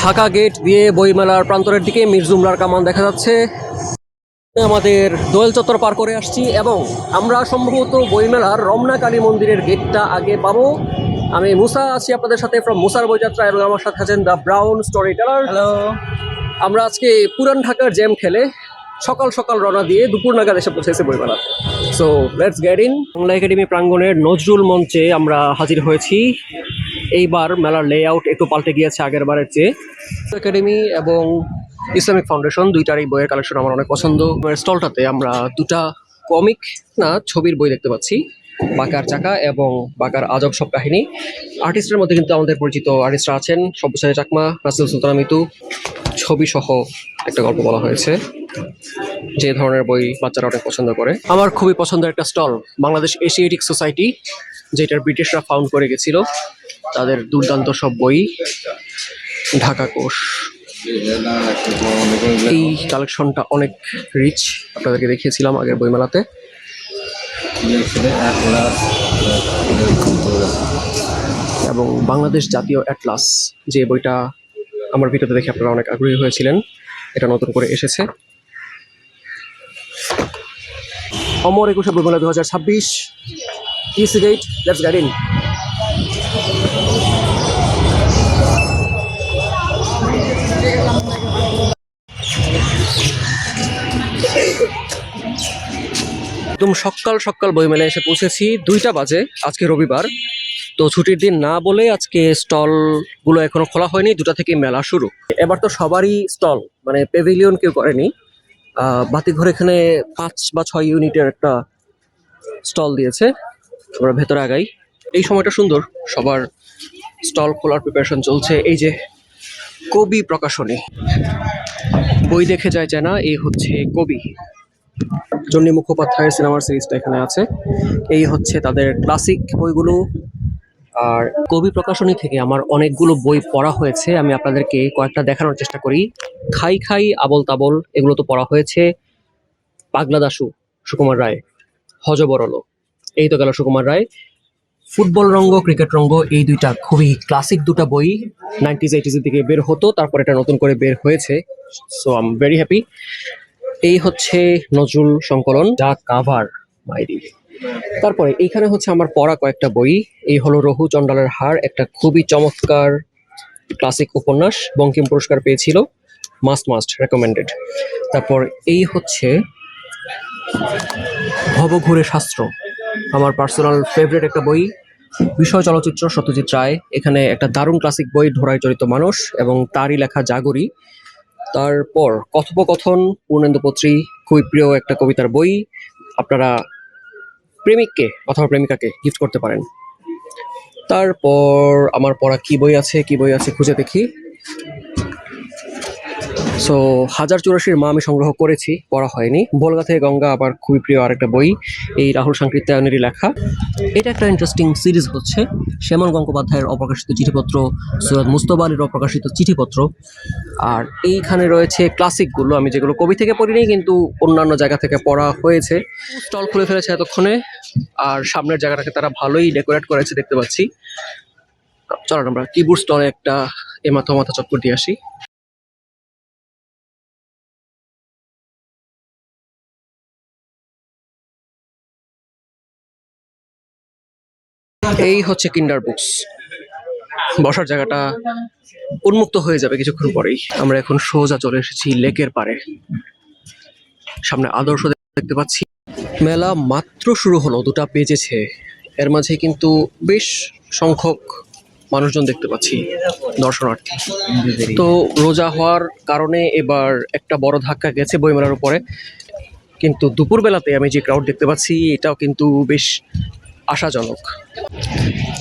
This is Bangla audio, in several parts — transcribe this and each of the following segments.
ঢাকা গেট দিয়ে বইমেলার প্রান্তরের দিকে মির্জুমলার কামান দেখা যাচ্ছে। আমাদের দোয়েল চত্বর পার করে আসছি এবং আমরা সম্ভবত বইমেলার রমনা কালী মন্দিরের গেটটা আগে পাবো। আমি মুসা আছি আপনাদের সাথে ফ্রম মুসার বইযাত্রা এবং আমার সাথে আছেন the Brown Storyteller. Hello. আমরা আজকে পুরান ঢাকার জ্যাম ঠেলে সকাল সকাল রওনা দিয়ে দুপুর নাগাদ এসে পৌঁছেছে বইমেলা। So let's get in. Bangla Academy প্রাঙ্গণের নজরুল মঞ্চে আমরা হাজির হয়েছি। এইবার মেলার লেআউট একটু পাল্টে গিয়েছে আগের বারের চেয়ে। একাডেমি এবং ইসলামিক ফাউন্ডেশন দুইটার এই বইয়ের কালেকশন আমার অনেক পছন্দ। স্টলটাতে আমরা দুটা কমিক না ছবির বই দেখতে পাচ্ছি, বাঁকার চাকা এবং বাঁকার আজব সব কাহিনী। আর্টিস্টের মধ্যে কিন্তু আমাদের পরিচিত আর্টিস্টরা আছেন, সব্যসাচী চাকমা, রাসেল সুলতানা মিতু। ছবি সহ একটা গল্প বলা হয়েছে। যে ধরনের বই বাচ্চারা অনেক পছন্দ করে। আমার খুবই পছন্দের একটা স্টল বাংলাদেশ এশিয়াটিক সোসাইটি, যেটার ব্রিটিশরা ফাউন্ড করে গেছিল। তাদের দুর্দান্ত সব বই, ঢাকা কোষ। এই কালেকশনটা অনেক রিচ, আপনাদেরকে দেখিয়েছিলাম আগের বইমেলাতে। এবং বাংলাদেশ জাতীয় অ্যাটলাস, যে বইটা আমার ভিডিওতে দেখে আপনারা অনেক আগ্রহী হয়েছিলেন, এটা নতুন করে এসেছে। অমর 21 বইমেলা 2026 EC gate. Let's get in. একদম সকাল সকাল বইমেলায় এসে পৌঁছেছি, 2টা বাজে। আজকে রবিবার, তো ছুটির দিন না বলে আজকে স্টলগুলো এখনো খোলা হয়নি। 2টা থেকে মেলা শুরু। এবার তো সবারই স্টল, মানে প্যাভিলিয়ন কেউ করেনি। বাতিঘর এখানে 5 বা 6 ইউনিটের একটা স্টল দিয়েছে। আমরা ভেতরে আগাই। এই সময়টা সুন্দর, সবার স্টল খোলার প্রিপারেশন চলছে। এই যে কবি প্রকাশনী, বই দেখে যায় জানা, এই হচ্ছে কবি। জন্নী মুখোপাধ্যায়ের সিনেমার সিরিজটা এখানে আছে। এই হচ্ছে তাদের ক্লাসিক বইগুলো। আর কবি প্রকাশনী থেকে আমার অনেকগুলো বই পড়া হয়েছে, আমি আপনাদেরকে কয়েকটা দেখানোর চেষ্টা করি। খাই খাই, আবল তাবল, এগুলো তো পড়া হয়েছে। পাগলা দাশু, সুকুমার রায়। হযবরল, এই তো গেল সুকুমার রায়। ফুটবল রঙ্গ, ক্রিকেট রঙ্গ, এই দুইটা খুবই ক্লাসিক দুটা বই। 90s 80s এর দিকে বের হতো, তারপর এটা নতুন করে বের হয়েছে। So I am very happy. এই হচ্ছে নজরুল সংকলন, যা কাভার মাইরি। তারপরে এইখানে হচ্ছে আমার পড়া কয়েকটা বই। এই হলো রঘু চণ্ডালের হার, একটা খুবই চমৎকার ক্লাসিক উপন্যাস, বঙ্কিম পুরস্কার পেয়েছিল। Must recommended. তারপর এই হচ্ছে ভবঘুরে শাস্ত্র, আমার পার্সোনাল ফেভারিট একটা বই। বিষয় চলচ্চিত্র, সত্যজিৎ রায়। এখানে একটা দারুণ ক্লাসিক বই, ঢোড়ায় চরিত মানুষ, এবং তারই লেখা জাগরি। তারপর কথোপকথন, পূর্ণেন্দু পত্রী, খুবই প্রিয় একটা কবিতার বই। আপনারা প্রেমিককে অথবা প্রেমিকাকে গিফট করতে পারেন। তারপর আমার পড়া কি বই আছে খুঁজে দেখি। সো 1084 মা আমি সংগ্রহ করেছি, পড়া হয়নি। বলগা থেকে গঙ্গা আবার খুবই প্রিয় আরেকটা বই, এই রাহুল সাংকৃত্যায়নেরই লেখা। এটা একটা ইন্টারেস্টিং সিরিজ হচ্ছে শ্যামল গঙ্গোপাধ্যায়ের অপ্রকাশিত চিঠিপত্র, সৈয়দ মুস্তফা আলীর অপ্রকাশিত চিঠিপত্র। আর এইখানে রয়েছে ক্লাসিকগুলো, আমি যেগুলো কবি থেকে পড়িনি কিন্তু অন্যান্য জায়গা থেকে পড়া হয়েছে। স্টল খুলে ফেলেছে এতক্ষণে, আর সামনের জায়গাটাকে তারা ভালোই ডেকোরেট করেছে দেখতে পাচ্ছি। চলো আমরা কিবোর্ড স্টলে একটা মাথা চক্কর দিয়ে আসি। এই হচ্ছে কিন্ডার বুকস। বসার জায়গাটা উন্মুক্ত হয়ে যাবে কিছুক্ষণ পরেই। আমরা এখন সোজা চলে এসেছি লেকের পাড়ে। সামনে আদর্শ দেখতে পাচ্ছি। মেলা মাত্র শুরু হলো, 2টা বেজেছে। এর মাঝে কিন্তু বেশ সংখ্যক মানুষজন দেখতে পাচ্ছি, দর্শনার্থী। তো রোজা হওয়ার কারণে এবার একটা বড় ধাক্কা গেছে বইমেলার উপরে। কিন্তু দুপুরবেলাতে আমি যে ক্রাউড দেখতে পাচ্ছি, এটাও কিন্তু বেশ আশাজনক।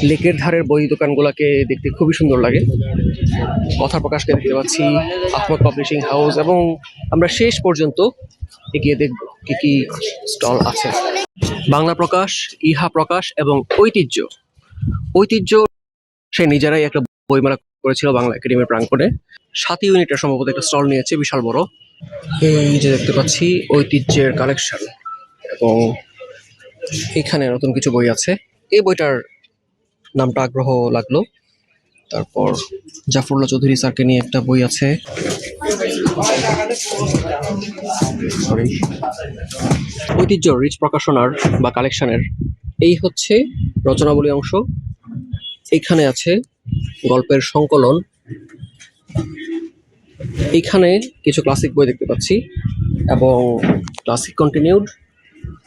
লেকের ধারের বই দোকানগুলোকে দেখতে খুবই সুন্দর লাগে। কথা প্রকাশকে দেখতে পাচ্ছি, আহমদ পাবলিশিং হাউস, এবং আমরা শেষ পর্যন্ত এগিয়ে দেখব কি কি স্টল আছে। বাংলা প্রকাশ, ইহা প্রকাশ এবং ঐতিহ্য সে নিজেরাই একটা বইমেলা করেছিল বাংলা একাডেমির প্রাঙ্গণে। 7 ইউনিটের সম্ভবত একটা স্টল নিয়েছে, বিশাল বড়। এই যে দেখতে পাচ্ছি ঐতিহ্যের কালেকশন, এবং এখানে নতুন কিছু বই আছে। এই বইটার নামটা আগ্রহ লাগলো। তারপর জাফরুল্লাহ চৌধুরী স্যারকে নিয়ে একটা বই আছে। সরি, ঐতিহ্য রিচ প্রকাশনার বা কালেকশনের এই হচ্ছে রচনাবলী অংশ। এইখানে আছে গল্পের সংকলন, এইখানে কিছু ক্লাসিক বই দেখতে পাচ্ছি এবং ক্লাসিক কন্টিনিউড,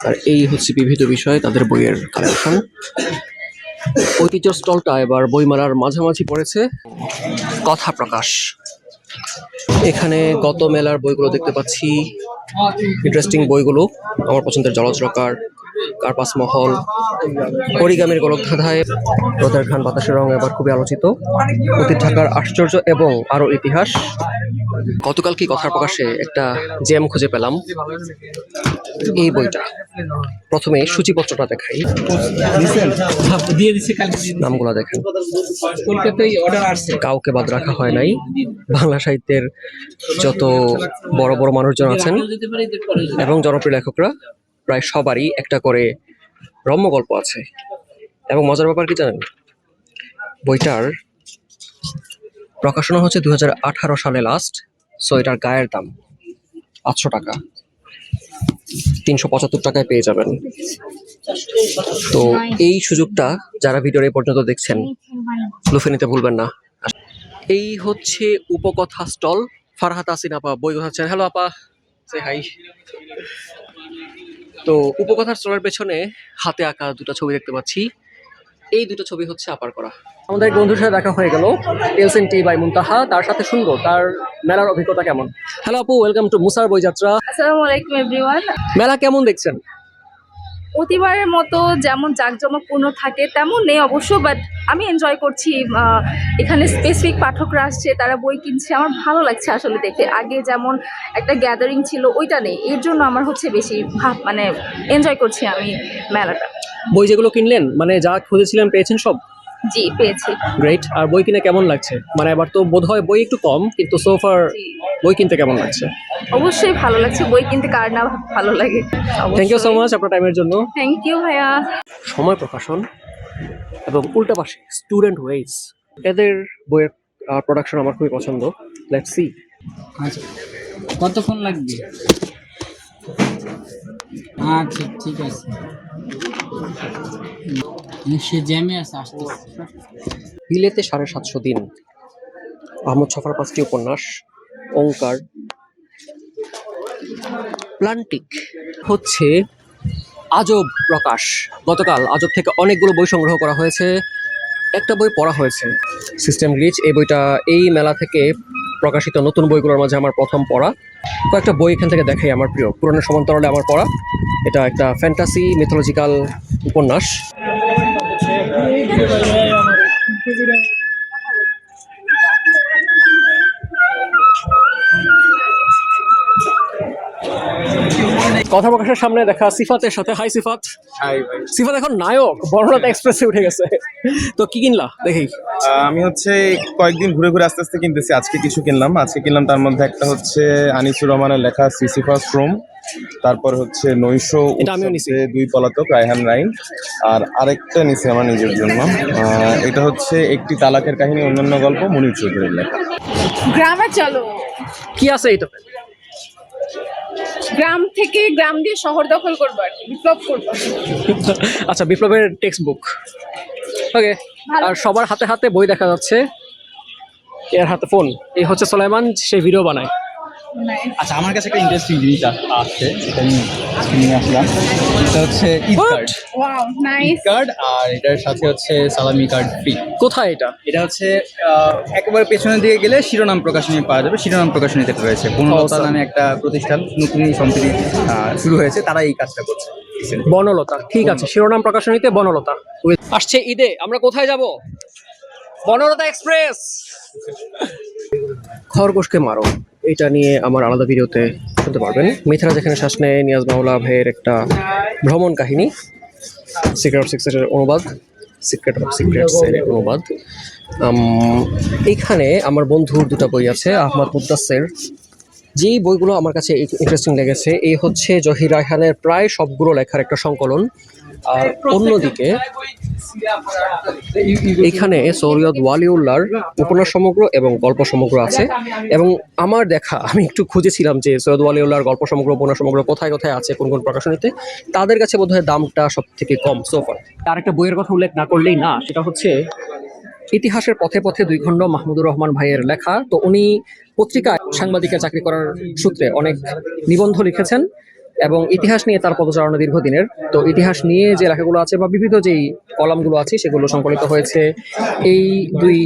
আর এই হচ্ছে বিবিধ বিষয়ে তাদের বইয়ের কালেকশন। ঐতিহ্য স্টলটা এবার বইমেলার মাঝামাঝি পড়েছে। কথা প্রকাশ, এখানে গত মেলার বইগুলো দেখতে পাচ্ছি, ইন্টারেস্টিং বইগুলো আমার পছন্দের জলজ রকার, কার্পাস মহল, অরিগামির গোলকধাঁধায়, রোদের ঘ্রাণ বাতাসের রং এবার খুবই আলোচিত, অতীত ঢাকার আশ্চর্য এবং আরো ইতিহাস। গতকাল কি কথার প্রকাশে একটা জেম খুঁজে পেলাম, এই বইটা। প্রথমে সূচিপত্রটা দেখাই, নামগুলো দেখেন, কলকাতায় অর্ডার আসছে, কাউকে বাদ রাখা হয় নাই। বাংলা সাহিত্যের যত বড় বড় মানুষজন আছেন এবং জনপ্রিয় লেখকরা প্রায় সবারই একটা করে রম্য গল্প আছে। এবং মজার ব্যাপার কি জানেন, বইটার প্রকাশনা হচ্ছে 2018 সালে লাস্ট, সো এটার গায়ের দাম 800 টাকা, 375 টাকায় পেয়ে যাবেন। তো এই সুযোগটা যারা ভিডিওর এই পর্যন্ত দেখছেন লুফে নিতে ভুলবেন না। এই হচ্ছে উপকথা স্টল, ফারহাত আসিন আপা বই গোছাচ্ছেন। হ্যালো আপা, সে হাই। তো উপকথার স্টলের পেছনে হাতে আঁকা দুটো ছবি দেখতে পাচ্ছি, এই দুটো ছবি হচ্ছে আপার করা। আমাদের এক বন্ধুর সাথে দেখা হয়ে গেল, টেলস এন্ড টি বাই মুনতাহা, তার সাথে শুনবো তার মেলার অভিজ্ঞতা কেমন। হ্যালো আপু, ওয়েলকাম টু মুসার বই যাত্রা। আসসালামু আলাইকুম এভরিওয়ান। মেলা কেমন দেখছেন? প্রতিবারের মতো যেমন জাঁকজমকপূর্ণ থাকে তেমন নেই অবশ্য, বাট আমি এনজয় করছি। এখানে স্পেসিফিক পাঠকরা আসছে, তারা বই কিনছে, আমার ভালো লাগছে আসলে দেখে। আগে যেমন একটা গ্যাদারিং ছিল ওইটা নেই, এর জন্য আমার হচ্ছে বেশি মানে এনজয় করছি আমি মেলাটা। বই যেগুলো কিনলেন মানে যা খুঁজেছিলেন পেয়েছেন সব? জি পেয়েছি। গ্রেট। আর বই কিনে কেমন লাগছে? মানে এবার তো বোধহয় বই একটু কম, কিন্তু সোফার বই কিনতে কেমন লাগছে? অবশ্যই ভালো লাগছে, বই কিনতে কার না ভালো লাগে। থ্যাংক ইউ সো মাচ আপনার টাইমের জন্য। থ্যাংক ইউ ভাইয়া। সময় প্রকাশন এবং উল্টা পাশে স্টুডেন্ট ওয়েজ, এদের বইয়ের প্রোডাকশন আমার খুবই পছন্দ। Let's see. আচ্ছা, কতক্ষণ লাগবে? আচ্ছা ঠিক আছে, সে জ্যামে আছে, আসতেছে। বিলেতে 750 দিন, আহমদ ছফার 5টি উপন্যাস, ওঙ্কার। প্লান্টিক হচ্ছে আজব প্রকাশ, গতকাল আজব থেকে অনেকগুলো বই সংগ্রহ করা হয়েছে, একটা বই পড়া হয়েছে, সিস্টেম গ্লিচ। এই বইটা এই মেলা থেকে প্রকাশিত নতুন বইগুলোর মাঝে আমার প্রথম পড়া। কয়েকটা বই এখান থেকে দেখাই আমার প্রিয়, পুরনো সমান্তরালে আমার পড়া। এটা একটা ফ্যান্টাসি মিথোলজিক্যাল উপন্যাস। কথা প্রকাশের সামনে দেখা সিফাতের সাথে। হাই সিফাত। হাই ভাই। সিফাত এখন নায়ক, বর্ণনাথ এক্সপ্রেসে উঠে গেছে। তো কি কিনলা দেখি? আমি হচ্ছে কয়েকদিন ঘুরে ঘুরে আস্তে আস্তে কিনতেছি। আজকে কিছু কিনলাম, তার মধ্যে একটা হচ্ছে আনিসুর রহমানের লেখা সিসিফাস রোম, তারপর হচ্ছে নৈশ এটা আমিও নিছি। দুই পলাতক রায়হান রাইন, আর আরেকটা নিছি আমার নিজের জন্য। এটা হচ্ছে একটি তালাকের কাহিনী অন্যান্য গল্প, মুনির চৌধুরীর লেখা। গ্রামে চলো, কি আছে এটা? গ্রাম থেকে গ্রাম দিয়ে শহর দখল করবো আর কি, বিপ্লব করবো। আচ্ছা, বিপ্লবের টেক্সট বুক। ওকে। আর সবার হাতে হাতে বই দেখা যাচ্ছে, এর হাতে ফোন। এই হচ্ছে সোলাইমান, সে ভিডিও বানায়। আচ্ছা, আমার কাছে একটা ইন্টারেস্টিং জিনিস আছে, সেটা আমি নিয়ে আসলাম। এটা হচ্ছে Eid card. Wow nice. Card, আর এটার সাথে হচ্ছে সালামি কার্ড ফ্রি। কোথায় এটা? এটা হচ্ছে একেবারে পেছনের দিকে গেলে শিরোনাম প্রকাশনী পাওয়া যাবে। শিরোনাম প্রকাশনীতে রয়েছে বনলতা নামে একটা প্রতিষ্ঠান, নতুনই সম্প্রতি শুরু হয়েছে, তারা এই কাজটা করছে। বনলতা, ঠিক আছে, শিরোনাম প্রকাশনীতে বনলতা। আসছে ঈদে আমরা কোথায় যাব? বনলতা এক্সপ্রেস। খরগোশকে মারো, এটা নিয়ে আমার আলাদা ভিডিওতে শুনতে পারবেন। মিথরা যেখানে শ্বাস নেয়, নিয়াজ মাওলা ভাইয়ের একটা ভ্রমণ কাহিনী, সিক্রেট অফ সিক্রেটের অনুবাদ, সিক্রেট অফ সিক্রেটস এর অনুবাদ। এইখানে আমার বন্ধুর দুটো বই আছে, আহমদ মুদ্দাসের। যেই বইগুলো আমার কাছে ইন্টারেস্টিং লেগেছে, এই হচ্ছে জহির রায়হানের প্রায় সবগুলো লেখার একটা সংকলন, আর অন্যদিকে এখানে সৈয়দ ওয়ালিউল্লাহর উপন্যাস সমগ্র এবং গল্প সমগ্র আছে। এবং আমার দেখা, আমি একটু খুঁজেছিলাম যে সৈয়দ ওয়ালিউল্লাহর গল্প সমগ্র উপন্যাস সমগ্র কোথায় কোথায় আছে, কোন কোন প্রকাশনীতে। তাদের কাছে বোধহয় দামটা সব থেকে কম সোফার। আরেকটা বইয়ের কথা উল্লেখ না করলেই না, সেটা হচ্ছে ইতিহাসের পথে পথে 2 খণ্ড মাহমুদুর রহমান ভাইয়ের লেখা। তো উনি পত্রিকায় সাংবাদিকের চাকরি করার সূত্রে অনেক নিবন্ধ লিখেছেন এবং ইতিহাস নিয়ে তার পদচারণা দীর্ঘদিনের। তো ইতিহাস নিয়ে যে লেখাগুলো আছে বা বিবিধ যেই কলামগুলো আছে সেগুলো সংকলিত হয়েছে এই 2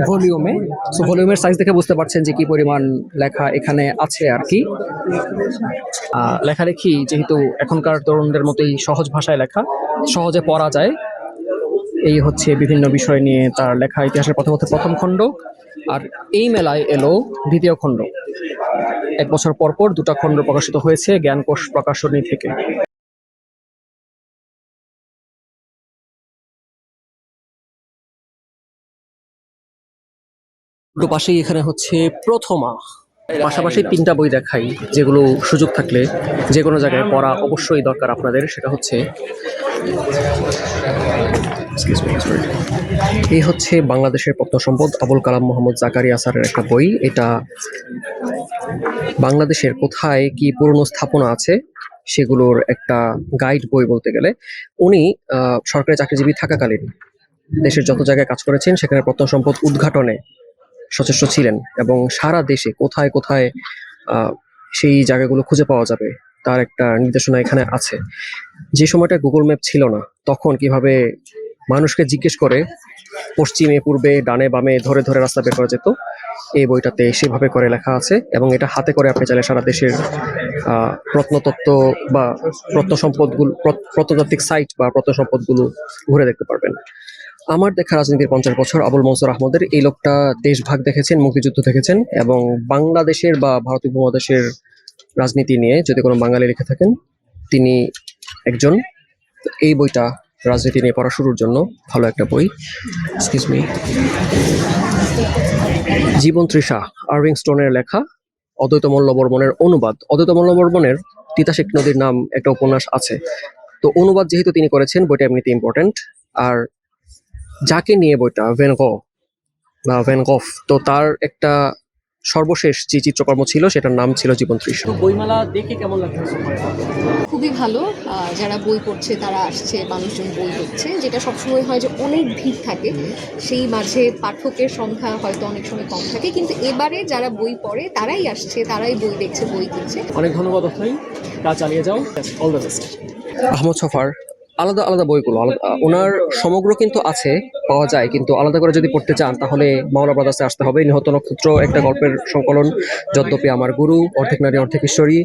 ভলিউমে। সো ভলিউমের সাইজ দেখে বুঝতে পারছেন যে কি পরিমাণ লেখা এখানে আছে আর কি। লেখালেখি যেহেতু এখনকার তরুণদের মতোই সহজ ভাষায় লেখা, সহজে পড়া যায়। এই হচ্ছে বিভিন্ন বিষয় নিয়ে তার লেখা ইতিহাসের পথে পথে 1ম খণ্ড। আর এই মেলায় এলো 2য় খণ্ড। 1 বছর পর পর 2টা খণ্ড প্রকাশিত হয়েছে জ্ঞানকোষ প্রকাশনী থেকে। একটু পাশেই এখানে হচ্ছে প্রথমা। পাশাপাশি 3টা বই দেখাই যেগুলো সুযোগ থাকলে যে কোনো জায়গায় পড়া অবশ্যই দরকার আপনাদের। সেটা হচ্ছে এই হচ্ছে বাংলাদেশের প্রত্নসম্পদ আবুল কালাম মোহাম্মদ জাকারিয়া স্যারের একটা বই। এটা বাংলাদেশের কোথায় কি পুরনো স্থাপনা আছে সেগুলোর একটা গাইড বই বলতে গেলে। উনি সরকারি চাকরিজীবী থাকাকালীন দেশের যত জায়গায় কাজ করেছেন সেখানে প্রত্নসম্পদ উদ্ঘাটনে সচেষ্ট ছিলেন এবং সারা দেশে কোথায় কোথায় সেই জায়গাগুলো খুঁজে পাওয়া যাবে তার একটা নির্দেশনা এখানে আছে। যে সময়টা গুগল ম্যাপ ছিল না তখন কিভাবে মানুষকে জিজ্ঞেস করে পশ্চিমে পূর্বে ডানে বামে ধরে ধরে রাস্তা বের করা যেত, এই বইটাতে সেভাবে করে লেখা আছে। এবং এটা হাতে করে আপনি চাইলে সারা দেশের প্রত্নতত্ত্ব বা প্রত্নসম্পদগুলো, প্রত্নতাত্ত্বিক সাইট বা প্রত্নসম্পদগুলো ঘুরে দেখতে পারবেন। আমার দেখা রাজনীতির 50 বছর আবুল মনসুর আহমদের। এই লোকটা দেশভাগ দেখেছেন, মুক্তিযুদ্ধ দেখেছেন এবং বাংলাদেশের বা ভারত উপমহাদেশের রাজনীতি নিয়ে যদি কোনো বাঙালি লিখে থাকেন তিনি একজন। এই বইটা রাজনীতি নিয়ে পড়া শুরুর জন্য ভালো একটা বই। Excuse me. জীবন তৃষা আরভিং স্টোনের লেখা, অদ্বৈত মল্লবর্মণের অনুবাদ। অদ্বৈত মল্লবর্মণের তিতাসিক নদীর নাম একটা উপন্যাস আছে। তো অনুবাদ যেহেতু তিনি করেছেন বইটা এমনিতে ইম্পর্টেন্ট। আর যাকে নিয়ে বইটা ভ্যান গফ, তো তার একটা সর্বশেষ যে চিত্রকর্ম ছিল সেটার নাম ছিল জীবন তৃষা। বইমেলা দেখে কেমন লাগছে? খুবই ভালো। যারা বই পড়ছে তারা আসছে, মানুষজন বই পড়ছে, যেটা সবসময় হয় যে অনেক ভিড় থাকে, সেই মাঝে পাঠকের সংখ্যা হয়তো অনেক সময় কম থাকে, কিন্তু এবারে যারা বই পড়ে তারাই আসছে, তারাই বই দেখছে, বই কিনছে। অনেক ধন্যবাদ আপনাই, কাজ চালিয়ে যাও, অল দ্য বেস্ট। আহমদ ছফার আলাদা আলাদা বইগুলো ওনার সমগ্র কিন্তু আছে, পাওয়া যায়, কিন্তু আলাদা করে যদি পড়তে চান তাহলে মাওলা ব্রাদার্সে আসতে হবে। নিহত নক্ষত্র একটা গল্পের সংকলন, যদ্যপি আমার গুরু, অর্ধেক নারী অর্ধেক ঈশ্বরী।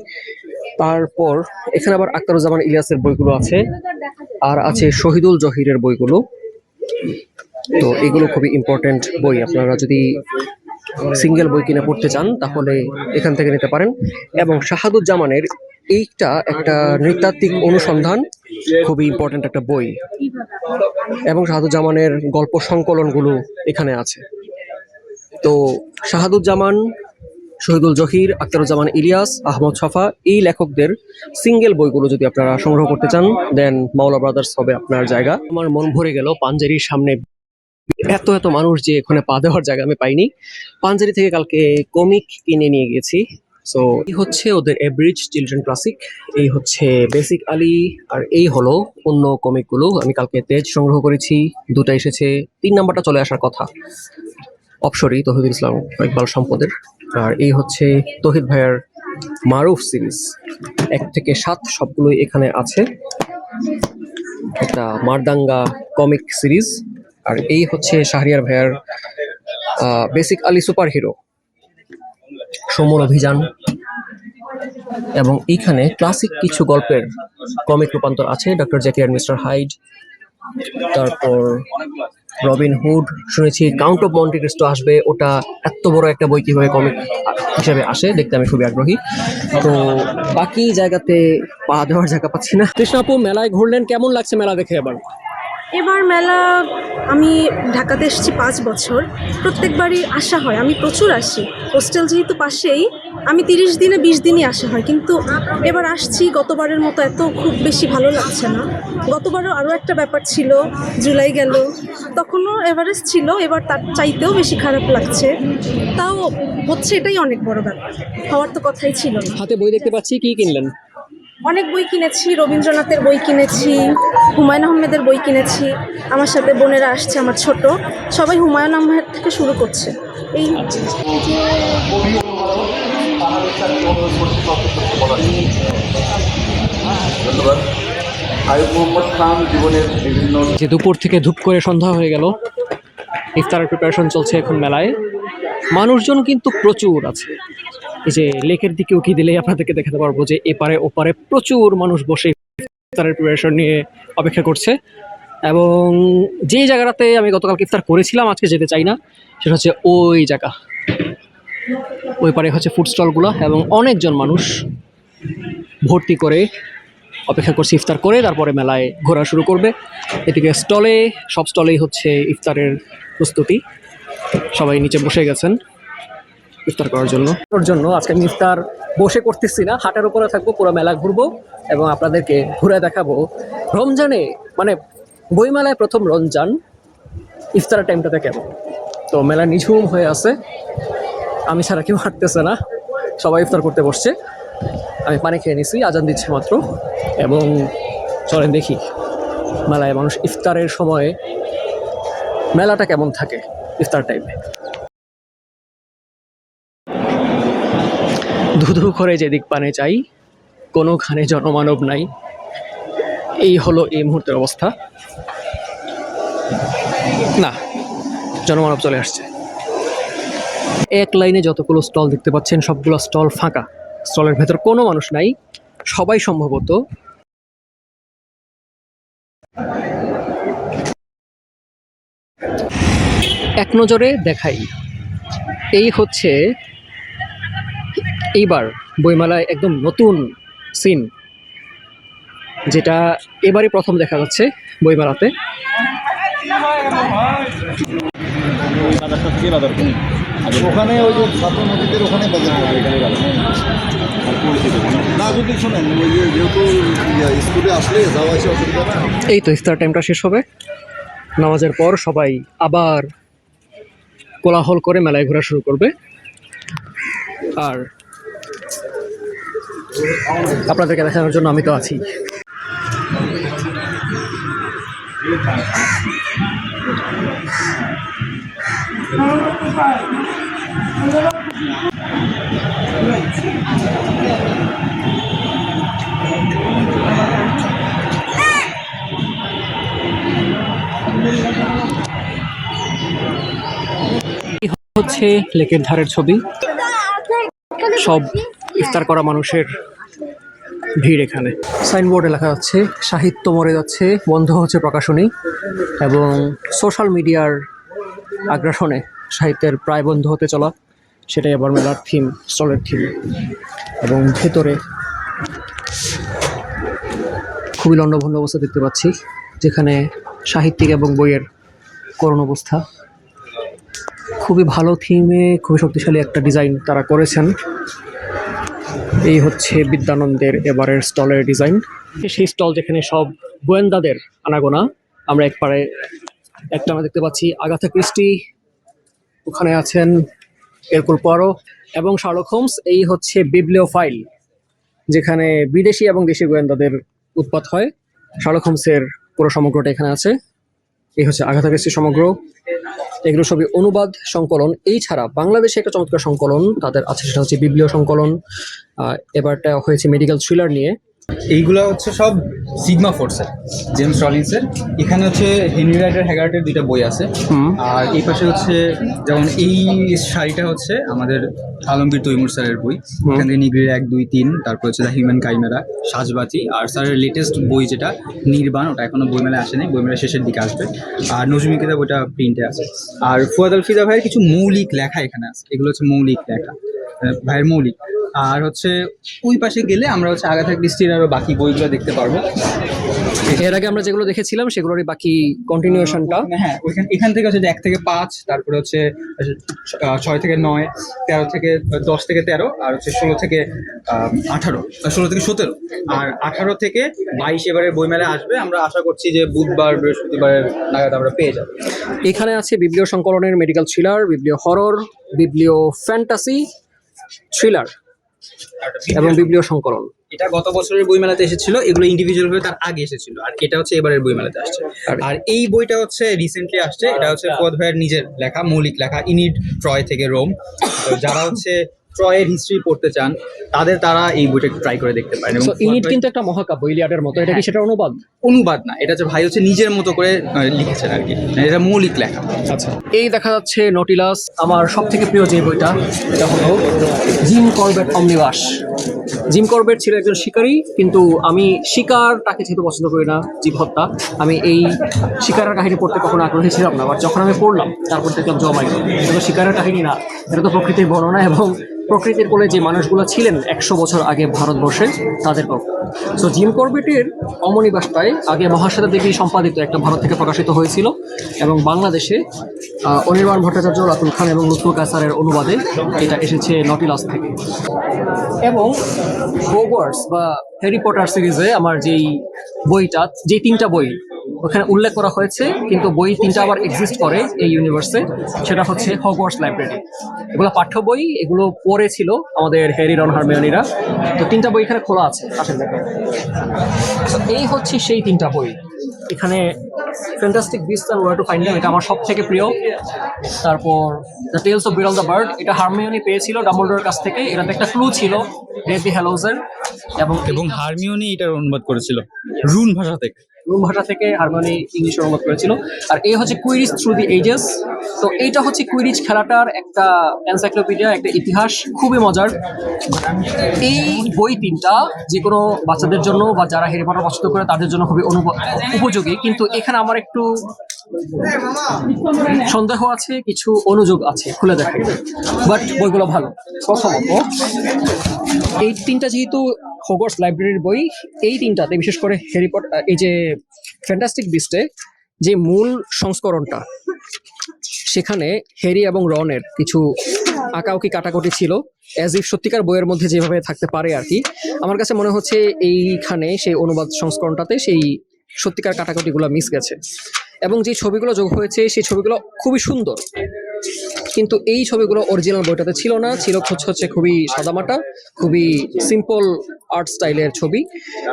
তারপর এখানে আবার আখতারুজ্জামান ইলিয়াসের বইগুলো আছে, আর আছে শহীদুল জহিরের বইগুলো। তো এগুলো খুবই ইম্পর্টেন্ট বই। আপনারা যদি সিঙ্গেল বই কিনে পড়তে চান তাহলে এখান থেকে নিতে পারেন। এবং শাহাদুজ্জামানের এইটা একটা নৃতাত্ত্বিক অনুসন্ধান, খুবই ইম্পর্টেন্ট একটা বই। এবং শাহাদুজ্জামানের গল্প সংকলনগুলো এখানে আছে। তো শাহাদুজ্জামান, শহীদুল জহির, আখতারুজ্জামান ইলিয়াস, আহমদ ছফা, এই লেখকদের সিঙ্গেল বইগুলো যদি আপনারা সংগ্রহ করতে চান দেন মাওলা ব্রাদার্স হবে আপনার জায়গা। আমার মন ভরে গেল পাঞ্জেরির সামনে এত এত মানুষ যে এখানে পা দেওয়ার জায়গা আমি পাইনি। পাঞ্জেরি থেকে কালকে কমিক কিনে নিয়ে গেছি। সো এই হচ্ছে ওদের এভরিজ চিলড্রেন ক্লাসিক, এই হচ্ছে বেসিক আলী, আর এই হলো অন্য কমিকগুলো। আমি কালকে তেজ সংগ্রহ করেছি, 2টা এসেছে, 3 নাম্বারটা চলে আসার কথা। অপসরি তহিদুল ইসলাম ইকবাল সম্পদের। আর এই হচ্ছে তহিদ ভাইয়ার মারুফ সিরিজ, 1 থেকে 7 সবগুলোই এখানে আছে। একটা মারদাঙ্গা কমিক সিরিজ। আর এই হচ্ছে শাহরিয়ার ভাইয়ার বেসিক আলী সুপার হিরো, সমর অভিযান। এবং এইখানে ক্লাসিক কিছু গল্পের কমিক রূপান্তর আছে, ডক্টর জ্যাকি আর মিস্টার হাইড, তারপর রবিন হুড। শুনেছি কাউন্ট অফ মন্টি ক্রিস্টো আসবে, ওটা এত বড় একটা বই কিভাবে কমিক হিসেবে আসে দেখতে আমি খুবই আগ্রহী। তো বাকি জায়গাতে পা দেওয়ার জায়গা পাচ্ছি না। কৃষ্ণাপু, মেলায় ঘুরলেন, কেমন লাগছে মেলা দেখে? এবার মেলা, আমি ঢাকাতে এসেছি 5 বছর, প্রত্যেকবারই আসা হয়, আমি প্রচুর আসি, হোস্টেল যেহেতু পাশেই, আমি 30 দিনে 20 দিনই আসা হয়, কিন্তু এবার আসছি গতবারের মতো এত খুব বেশি ভালো লাগছে না। গতবারও আরও একটা ব্যাপার ছিল, জুলাই গেল, তখনও এভারেজ ছিল, এবার তার চাইতেও বেশি খারাপ লাগছে। তাও হচ্ছে, এটাই অনেক বড় ব্যাপার, হওয়ার তো কথাই ছিল না। হাতে বই দেখতে পাচ্ছি, কি কিনলেন? অনেক বই কিনেছি, রবীন্দ্রনাথের বই কিনেছি, হুমায়ুন আহমেদের বই কিনেছি। আমার সাথে বোনেরা আসছে, আমার ছোট, সবাই হুমায়ুন আহমেদ থেকে শুরু করছে। এই যে দুপুর থেকে ধূপ করে সন্ধ্যা হয়ে গেল, ইফতারের প্রিপারেশন চলছে এখন মেলায়। মানুষজন কিন্তু প্রচুর আছে। এই যে লেকের দিকে উকি দিলেই আপনাদেরকে দেখাতে পারবো যে এপারে ওপারে প্রচুর মানুষ বসে ইফতারের প্রিপারেশন নিয়ে অপেক্ষা করছে। এবং যে জায়গাটাতে আমি গতকালকে ইফতার করেছিলাম, আজকে যেতে চাই না, সেটা হচ্ছে ওই জায়গা, ওই পারে হচ্ছে ফুড স্টলগুলো, এবং অনেকজন মানুষ ভর্তি করে অপেক্ষা করছে ইফতার করে তারপরে মেলায় ঘোরা শুরু করবে। এদিকে স্টলে, সব স্টলেই হচ্ছে ইফতারের প্রস্তুতি, সবাই নিচে বসে গেছেন ইফতার করার জন্য। ওর জন্য আজকে আমি ইফতার বসে করতেছি না, হাটের উপরে থাকবো, পুরো মেলা ঘুরবো এবং আপনাদেরকে ঘুরে দেখাবো রমজানে, মানে বইমেলায় প্রথম রমজান ইফতারের টাইমটাতে কেমন। তো মেলা নিঝুম হয়ে আছে, আমি ছাড়া কেউ হাঁটতেছে না, সবাই ইফতার করতে বসছে। আমি পানি খেয়ে নিছি, আজান দিচ্ছে মাত্র। এবং চলেন দেখি মেলায় মানুষ ইফতারের সময়ে মেলাটা কেমন থাকে ইফতার টাইমে। ধুধু করে যেদিক পানে চাই, কোনোখানে জনমানব নাই। এই হলো এই মুহূর্তের অবস্থা। না, জনমানব চলে আসছে। এক লাইনে যতগুলো স্টল দেখতে পাচ্ছেন, সবগুলো স্টল ফাঁকা, স্টলের ভেতর কোনো মানুষ নাই। সবাই সম্ভবত এক নজরে দেখাই, এই হচ্ছে এইবার বইমেলায় একদম নতুন সিন, যেটা এবারই প্রথম দেখা যাচ্ছে বইমেলাতে। ওখানে ওই যে ছাত্র নদীদের ওখানে বাজার হবে, এখানে না যদি শোনেন ওই যে যেহেতু স্কুলে আসলে যাওয়া আসে অসুবিধা না। এই তো ইফতার টাইমটা শেষ হবে, নামাজের পর সবাই আবার কোলাহল করে মেলায় ঘোরা শুরু করবে। আর আপনাদেরকে দেখানোর জন্য আমি তো আছি। হচ্ছে লেকের ধারের ছবি, সব ইফতার করা মানুষের ভিড়। এখানে সাইনবোর্ডে লেখা যাচ্ছে সাহিত্য মরে যাচ্ছে, বন্ধ হচ্ছে প্রকাশনী। এবং সোশ্যাল মিডিয়ার আগ্রাসনে সাহিত্যের প্রায় বন্ধ হতে চলা, সেটাই আবার মেলার থিম, স্টলের থিম। এবং ভেতরে খুবই লণ্ডভণ্ড অবস্থা দেখতে পাচ্ছি, যেখানে সাহিত্যিক এবং বইয়ের করুণ অবস্থা। খুবই ভালো থিমে, খুবই শক্তিশালী একটা ডিজাইন তারা করেছেন। এই হচ্ছে বিদ্যানন্দের এবারের স্টলের ডিজাইন। সেই স্টল যেখানে সব গোয়েন্দাদের আনাগোনা। আমরা একটা আমরা দেখতে পাচ্ছি আগাথা ক্রিস্টি, ওখানে আছেন এরকুল পোয়ারো এবং শার্লক হোমস। এই হচ্ছে বিবলিওফাইল, যেখানে বিদেশি এবং দেশি গোয়েন্দাদের উৎপাত হয়। শার্লক হোমসের পুরো সমগ্রটা এখানে আছে। এই হচ্ছে আগাথা ক্রিস্টির সমগ্র। এগুলো সবই অনুবাদ সংকলন। এই ছাড়া বাংলাদেশে একটা চমৎকার সংকলন তাদের আছে, সেটা হচ্ছে বিবলিও সংকলন। এবারটা হয়েছে মেডিকেল থ্রিলার নিয়ে। এইগুলো হচ্ছে সব সিগমা ফোর্সের, জেমস রলিন্সের। এখানে হচ্ছে হেনরি রাইডার হ্যাগার্টের 2টা বই আছে। আর এই পাশে হচ্ছে যেমন এই শাড়িটা হচ্ছে আমাদের আলমগীর তৈমুর স্যারের বই। এখান থেকে নিগড়ির 1, 2, 3, তারপর হচ্ছে দ্য হিউম্যান কাইমেরা, সাজবাতি। আর স্যারের লেটেস্ট বই যেটা নির্বাণ, ওটা এখনো বইমেলায় আসেনি, বইমেলার শেষের দিকে আসবে। আর নজরুল কিতাব ওটা প্রিন্টে আছে। আর ফুয়াদ আল ফিদা ভাইয়ের কিছু মৌলিক লেখা এখানে আছে, এগুলো হচ্ছে মৌলিক লেখা, ভাইয়ের মৌলিক। আর হচ্ছে ওই পাশে গেলে আমরা হচ্ছে আগাথা ক্রিস্টির আরো বাকি বইগুলো দেখতে পারবো। এর আগে আমরা যেগুলো দেখেছিলাম সেগুলোরই বাকি কন্টিনিউশনটা। হ্যাঁ, এখান থেকে হচ্ছে 1 থেকে 5, তারপরে হচ্ছে 6 থেকে 9, 13 থেকে 10 থেকে 13, আর হচ্ছে 16 থেকে 18, 16 থেকে 17, আর 18 থেকে 22 এবারে বইমেলায় আসবে। আমরা আশা করছি যে বুধবার বৃহস্পতিবারের নাগাদ আমরা পেয়ে যাবো। এখানে আছে বিবলিও সংকলনের medical thriller, Biblio horror, Biblio fantasy thriller এবং বিবলিও সংকলন। এটা গত বছরের বইমেলাতে এসেছিল, এগুলো ইন্ডিভিজুয়াল ভাবে তার আগে এসেছিল, আর এটা হচ্ছে এবারের বইমেলাতে আসছে। আর এই বইটা হচ্ছে রিসেন্টলি আসছে, এটা হচ্ছে ফুয়াদ ভাইয়ের নিজের লেখা, মৌলিক লেখা, ইনিড ট্রয় থেকে রোম। তো যারা হচ্ছে ট্রয়ের হিস্ট্রি পড়তে চান তারা এই বইটা ট্রাই করে দেখতে পারেন। এবং সো ইনিট কিন্তু একটা মহাকাব্য, ইলিয়াডের মতো। এটা কি সেটা অনুবাদ? অনুবাদ না, এটা হচ্ছে ভাই হচ্ছে নিজের মতো করে লিখেছেন আর কি, এটা মৌলিক লেখা। আচ্ছা, এই দেখা যাচ্ছে নটিলাস। আমার সব থেকে প্রিয় যে বইটা, এটা হলো Jim Corbett omnibus. Jim Corbett ছিল একজন শিকারী, কিন্তু আমি শিকারটাকে যেহেতু পছন্দ করি না, জীব হত্যা, আমি এই শিকারের কাহিনী পড়তে কখনো আগ্রহী ছিলাম না। বাট যখন আমি পড়লাম তারপর দেখলাম জমাই, এটা তো শিকারের কাহিনী না, এটা তো প্রকৃতির বর্ণনা এবং প্রকৃতির কোলে যে মানুষগুলো ছিলেন 100 বছর আগে ভারতবর্ষে তাদের গল্প। সো জিম করবেটের অমনিবাসটায় আগে মহাশ্বেতা দেবী সম্পাদিত একটা ভারত থেকে প্রকাশিত হয়েছিল, এবং বাংলাদেশে অনির্বাণ ভট্টাচার্য, রাতুল খান এবং লুৎফুল কায়সারের অনুবাদে এটা এসেছে নটিলাস থেকে। এবং হোগওয়ার্টস বা হ্যারি পটার সিরিজে আমার যেই বইটা, যে 3টা বই ওখানে উল্লেখ করা হয়েছে, কিন্তু বই 3টা আবার এক্সিস্ট করে এই ইউনিভার্সে, সেটা হচ্ছে হগওয়ার্টস লাইব্রেরি। এগুলো পাঠ্য বই, এগুলো পড়েছিল আমাদের হ্যারি, রন, হারমিওনিরা। তো 3টা বই এখানে খোলা আছে, আসেন দেখেন। এই হচ্ছে সেই 3টা বই। এখানে fantastic beast's and wire to find them, এটা আমার সব থেকে প্রিয়। তারপর দ্য টেলস অফ বিরল দ্য বার্ড, এটা হারমিওনি পেয়েছিল ডাম্বলডোরের কাছ থেকে। এটাতে একটা ক্লু ছিল, ডেথলি হ্যালোজের। এবং হারমিওনি এটার অনুবাদ করেছিল রুন ভাষা থেকে। রুম ভাষা থেকে হারমোনি ইংলিশে অনুবাদ করেছিল। আর এই হচ্ছে কুইরিজ থ্রু দি এজেস। তো এইটা হচ্ছে কুইরিজ খেলাটার একটা এনসাইক্লোপিডিয়া, একটা ইতিহাস, খুবই মজার। এই বই 3টা যে কোনো বাচ্চাদের জন্য বা যারা হ্যারি পটার পছন্দ করে তাদের জন্য খুবই উপযোগী। কিন্তু এখানে আমার একটু সন্দেহ আছে, কিছু অনুযোগ আছে, খুলে দেখেন। বাট বইগুলো ভালো। প্রথমত এই 3টা যেহেতু হগওয়ার্টস লাইব্রেরির বই, এই 3টাতে বিশেষ করে হ্যারি পটার, এই যে ফ্যান্টাস্টিক বিস্টে যে মূল সংস্করণটা, সেখানে হ্যারি এবং রনের কিছু আঁকাউকি কাটাকুটি ছিল, অ্যাজ ইফ সত্যিকার বইয়ের মধ্যে যেভাবে থাকতে পারে আর কি। আমার কাছে মনে হচ্ছে এইখানে সেই অনুবাদ সংস্করণটাতে সেই সত্যিকার কাটাকুটিগুলো মিস গেছে। এবং যে ছবিগুলো যোগ হয়েছে সেই ছবিগুলো খুবই সুন্দর, কিন্তু এই ছবিগুলো অরিজিনাল বইটাতে ছিল না, ছিল হচ্ছে খুবই সাদামাটা, খুবই সিম্পল আর্ট স্টাইলের ছবি।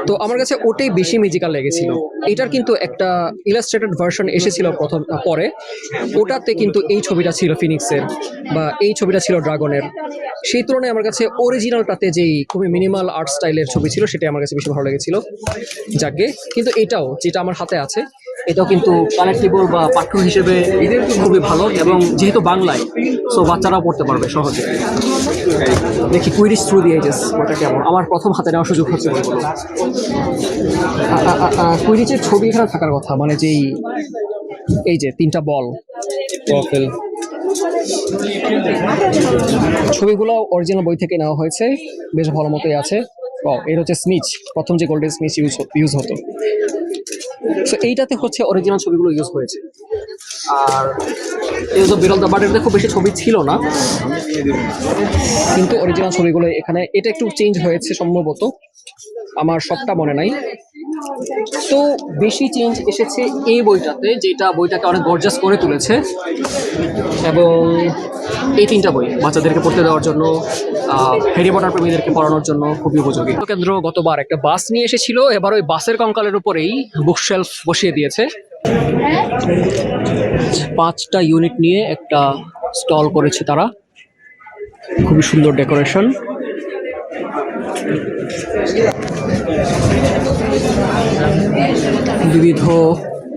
তো আমার কাছে ওটাই বেশি ম্যাজিক্যাল লেগেছিল। এটার কিন্তু একটা ইলাস্ট্রেটেড ভার্সন এসেছিল পরে, ওটাতে কিন্তু এই ছবিটা ছিল ফিনিক্সের বা এই ছবিটা ছিল ড্রাগনের। সেই তুলনায় আমার কাছে অরিজিনালটাতে যেই খুবই মিনিমাল আর্ট স্টাইলের ছবি ছিল সেটাই আমার কাছে বেশি ভালো লেগেছিল। যাকে কিন্তু এটাও যেটা আমার হাতে আছে, এটাও কিন্তু কালেক্টিবল বা পাঠ্য হিসেবে খুবই ভালো, এবং যেহেতু বাংলায়, সো বাচ্চারাও পড়তে পারবে সহজে। দেখি কুইরিজ থ্রু দি এজেস ওটা কেমন। আমার প্রথম হাতে নেওয়ার সুযোগ হচ্ছে বইগুলো। কুইরিজের ছবি এখানে থাকার কথা, মানে যেই এই যে 3টা বল, ছবিগুলো অরিজিনাল বই থেকে নেওয়া হয়েছে, বেশ ভালো মতোই আছে। এর হচ্ছে স্মিচ, প্রথম যে গোল্ডেন স্মিচ ইউজ হতো। সো এইটাতে হচ্ছে অরিজিনাল ছবিগুলো ইউজ হয়েছে। আর টেলস অফ বিরল দ্য বার্ডের খুব বেশি ছবি ছিল না, কিন্তু অরিজিনাল ছবিগুলো এখানে। এটা একটু চেঞ্জ হয়েছে সম্ভবত, আমার সবটা মনে নাই। তো বেশি চেঞ্জ এসেছে এই বইটাতে, যেটা বইটাকে অনেক গর্জাস করে তুলেছে। এবং এই 3টা বই বাচ্চাদেরকে পড়তে দেওয়ার জন্য, হ্যারি পটার প্রেমীদেরকে পড়ানোর জন্য খুবই উপযোগী। কেন্দ্র গতবার একটা বাস নিয়ে এসেছিল, এবার ওই বাসের কঙ্কালের উপরেই বুকশেলফ বসিয়ে দিয়েছে। 5টা ইউনিট নিয়ে একটা স্টল করেছে তারা, খুবই সুন্দর ডেকোরেশন। বিবিধ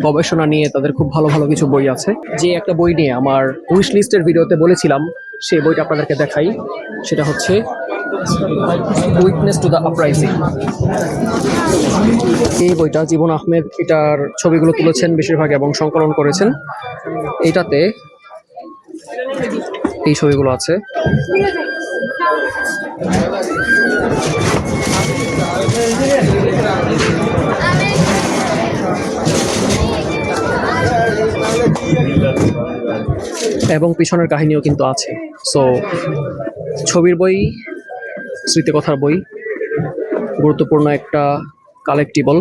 গবেষণা নিয়ে তাদের খুব ভালো ভালো কিছু বই আছে। যে একটা বই নিয়ে আমার উইশ লিস্টের ভিডিওতে বলেছিলাম, সেই বইটা আপনাদেরকে দেখাই। সেটা হচ্ছে উইটনেস টু দ্য আপরাইজিং। এই বইটা জীবন আহমেদ এটার ছবিগুলো তুলেছেন বেশিরভাগ এবং সংকলন করেছেন। এটাতে এই ছবিগুলো আছে। এবং পিছনের কাহিনীও কিন্তু আছে। সো ছবির বই, স্মৃতিকথার বই, গুরুত্বপূর্ণ একটা কালেক্টিবল।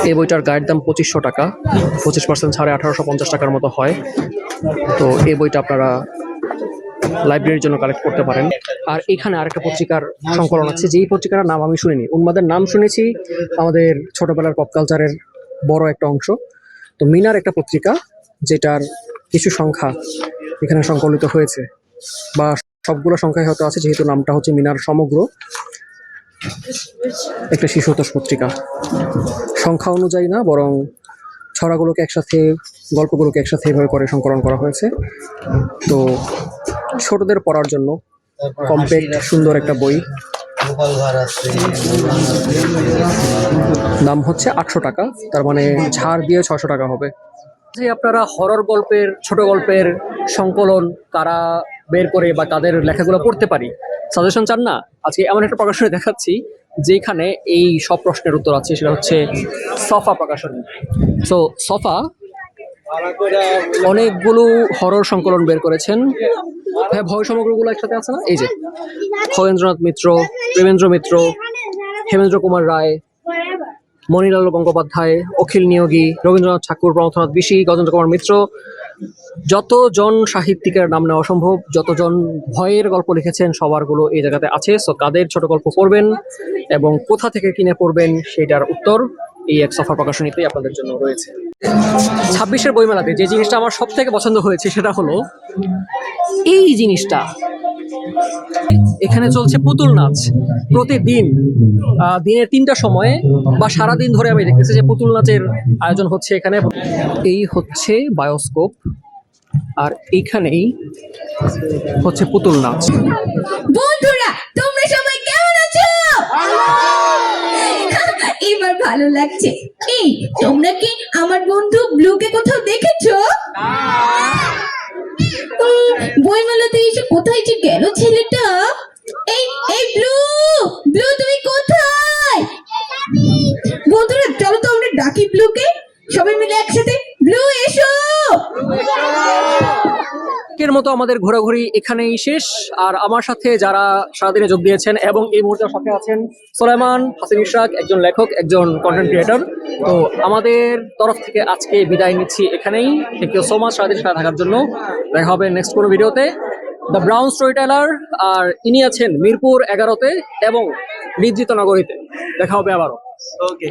এই বইটার গায়ের দাম 2500 টাকা, 25% ছাড়ে 1850 টাকার মতো হয়। তো এই বইটা আপনারা লাইব্রেরির জন্য কালেক্ট করতে পারেন। আর এখানে আরেকটা পত্রিকার সংকলন আছে, যেই পত্রিকার নাম আমি শুনিনি। উন্মাদের নাম শুনেছি, আমাদের ছোটবেলার পপ কালচারের বড় একটা অংশ। তো মিনার একটা পত্রিকা, যেটার কিছু সংখ্যা এখানে সংকলিত হয়েছে, বা সবগুলো সংখ্যায় হয়তো আছে, যেহেতু নামটা হচ্ছে মিনার সমগ্র, একটা শিশুতোষ পত্রিকা। সংখ্যা অনুযায়ী না, বরং ছড়াগুলোকে একসাথে, গল্পগুলোকে একসাথে এভাবে করে সংকলন করা হয়েছে। তো ছোটদের পড়ার জন্য কম্প্যাক্ট সুন্দর একটা বই। দাম হচ্ছে 800 টাকা, তার মানে ছাড় দিয়ে 600 টাকা হবে। যে আপনারা হরর গল্পের, ছোট গল্পের সংকলন কারা বের করে বা কাদের লেখাগুলো পড়তে পারি, সাজেশন চান না? আজকে এমন একটা প্রকাশনী দেখাচ্ছি যেখানে এই সব প্রশ্নের উত্তর আছে। সেটা হচ্ছে সফা প্রকাশনী। সো সফা অনেকগুলো হরর সংকলন বের করেছেন। হ্যাঁ, ভয় সমগ্রগুলো একসাথে আছে না? এই যে খগেন্দ্রনাথ মিত্র, প্রেমেন্দ্র মিত্র, হেমেন্দ্র কুমার রায়, মণিলাল গঙ্গোপাধ্যায়, অখিল নিয়োগী, রবীন্দ্রনাথ ঠাকুর, প্রমথনাথ বিশি, গজেন্দ্র কুমার মিত্র, যতজন সাহিত্যিকের নাম নেওয়া সম্ভব, যতজন ভয়ের গল্প লিখেছেন, সবারগুলো এই জায়গাতে আছে। সো কাদের ছোট গল্প পড়বেন এবং কোথা থেকে কিনে পড়বেন সেটার উত্তর এই এক সফা প্রকাশনীতে আপনাদের জন্য রয়েছে। 26-এর বইমেলাতে যে জিনিসটা আমার সব থেকে পছন্দ হয়েছে সেটা হলো এই জিনিসটা। এখানে চলছে পুতুল নাচ প্রতিদিন, দিনের 3টা সময়ে বা সারাদিন ধরে আমি দেখতেছি যে পুতুল নাচের আয়োজন হচ্ছে এখানে। এই হচ্ছে বায়োস্কোপ, আর এইখানেই হচ্ছে পুতুল নাচ। বন্ধুরা, তোমরা সবাই কেমন আছো? এবার ভালো লাগছে। এই, তোমরা কি আমার বন্ধু ব্লুকে কোথাও দেখেছো? বইমেলাতে এসে কোথায় যে গেল ছেলেটা? এই এই ব্লু, ব্লু তুমি কোথায়? বন্ধুরা চলো তো আমরা ডাকি ব্লুকে, সবাই মিলে একসাথে, ব্লু এসো। এর মতো আমাদের ঘোরাঘুরি এখানেই শেষ। আর আমার সাথে যারা সারাদিনে যোগ দিয়েছেন এবং এই মুহূর্তে সাথে আছেন সোলাইমান, হাসিন ইশরাক, একজন লেখক, একজন কন্টেন্ট ক্রিয়েটর। তো আমাদের তরফ থেকে আজকে বিদায় নিচ্ছি এখানেই। থ্যাংক ইউ সো মাচ সারাদিন সাথে থাকার জন্য। দেখা হবে নেক্সট কোনো ভিডিওতে। দ্য ব্রাউন স্টোরি টেলার, আর ইনি আছেন মিরপুর 11-তে এবং নিদ্রিত নগরীতে। দেখা হবে আবারও। ওকে।